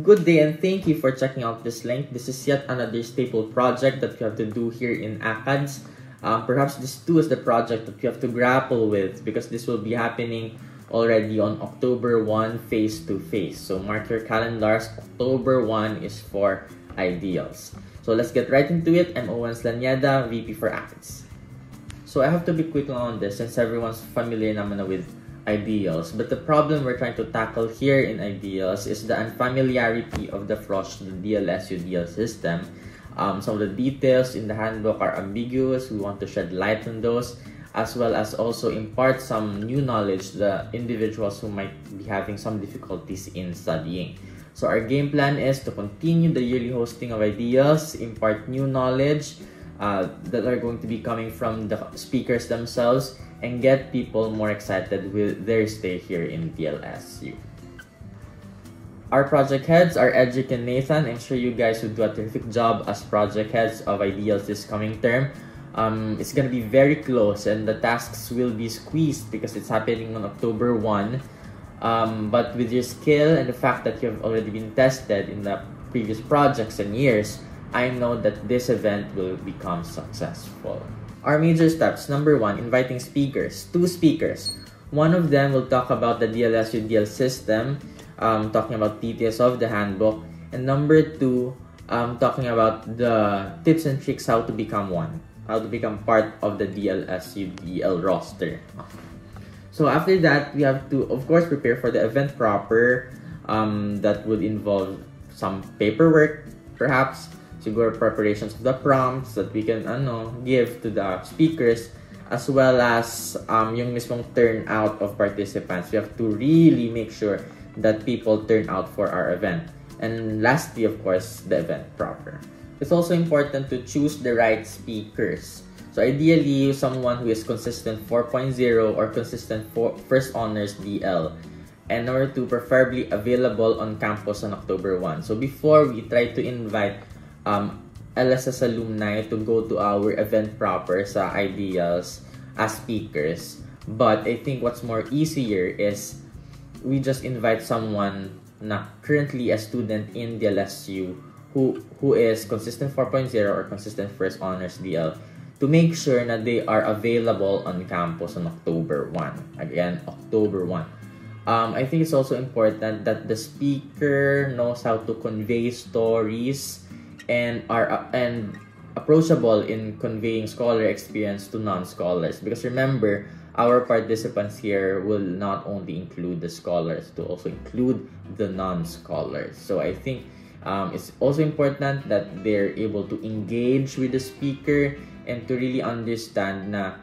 Good day and thank you for checking out this link. This is yet another staple project that you have to do here in ACADS. Perhaps this too is the project that you have to grapple with because this will be happening already on October 1 face-to-face. So mark your calendars. October 1 is for ideals. So let's get right into it. I'm Owens Lanyada, VP for ACADS. So I have to be quick on this since everyone's familiar naman na with ideals. But the problem we're trying to tackle here in ideals is the unfamiliarity of the FROSH, the DLSU-DL system. Some of the details in the handbook are ambiguous. We want to shed light on those, as well as also impart some new knowledge to the individuals who might be having some difficulties in studying. So our game plan is to continue the yearly hosting of ideals, impart new knowledge that are going to be coming from the speakers themselves, and get people more excited with their stay here in DLSU. Our project heads are Edric and Nathan. I'm sure you guys will do a terrific job as project heads of ideals this coming term. It's going to be very close and the tasks will be squeezed because it's happening on October 1. But with your skill and the fact that you have already been tested in the previous projects and years, I know that this event will become successful. Our major steps. Number 1, inviting speakers. 2 speakers. One of them will talk about the DLSU-DL system, talking about details of the handbook. And number 2, talking about the tips and tricks how to become one. How to become part of the DLSU-DL roster. So after that, we have to, of course, prepare for the event proper. That would involve some paperwork, perhaps. Siguro preparations of the prompts that we can give to the speakers, as well as yung mismong turnout of participants. We have to really make sure that people turn out for our event. And lastly, of course, the event proper. It's also important to choose the right speakers. So ideally, someone who is consistent 4.0 or consistent first honors DL. And number 2, preferably available on campus on October 1. So before we try to invite LSS alumni to go to our event proper sa ideals as speakers. But I think what's more easier is we just invite someone na currently a student in DLSU who is consistent 4.0 or consistent first honors DL to make sure na they are available on campus on October 1. Again, October 1. I think it's also important that the speaker knows how to convey stories and are approachable in conveying scholar experience to non-scholars. Because remember, our participants here will not only include the scholars, to also include the non-scholars. So I think it's also important that they're able to engage with the speaker and to really understand na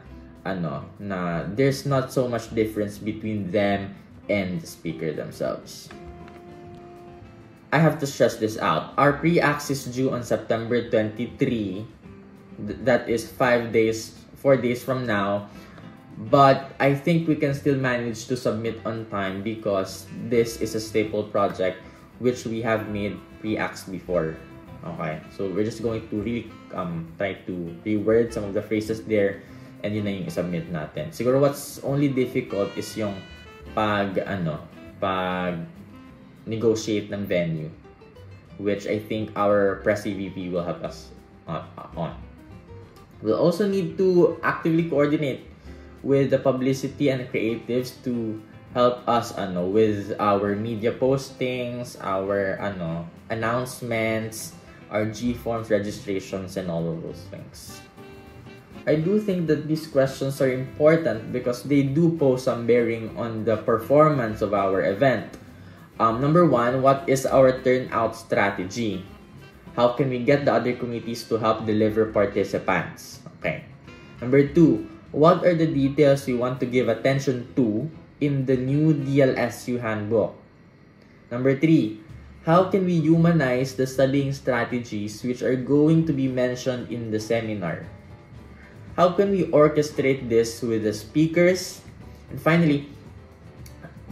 there's not so much difference between them and the speaker themselves. I have to stress this out. Our pre-acts is due on September 23. That is 4 days from now. But I think we can still manage to submit on time because this is a staple project which we have made pre-acts before. Okay, so we're just going to really try to reword some of the phrases there and yun na yung isubmit natin. Siguro what's only difficult is yung pag negotiate ng venue, which I think our press EVP will help us on. We'll also need to actively coordinate with the publicity and creatives to help us with our media postings, our announcements, our G-forms registrations, and all of those things. I do think that these questions are important because they do pose some bearing on the performance of our event. Number 1, what is our turnout strategy? How can we get the other committees to help deliver participants? Okay. Number 2, what are the details we want to give attention to in the new DLSU handbook? Number 3, how can we humanize the studying strategies which are going to be mentioned in the seminar? How can we orchestrate this with the speakers? And finally,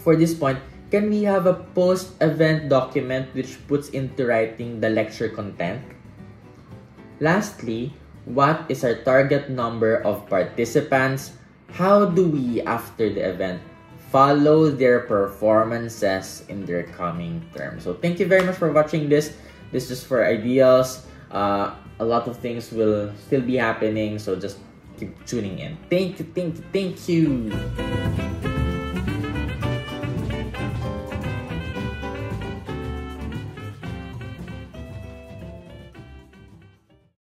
for this point, can we have a post-event document which puts into writing the lecture content? Lastly, what is our target number of participants? How do we, after the event, follow their performances in their coming term. So thank you very much for watching this. This is just for ideas. A lot of things will still be happening, so just keep tuning in. Thank you.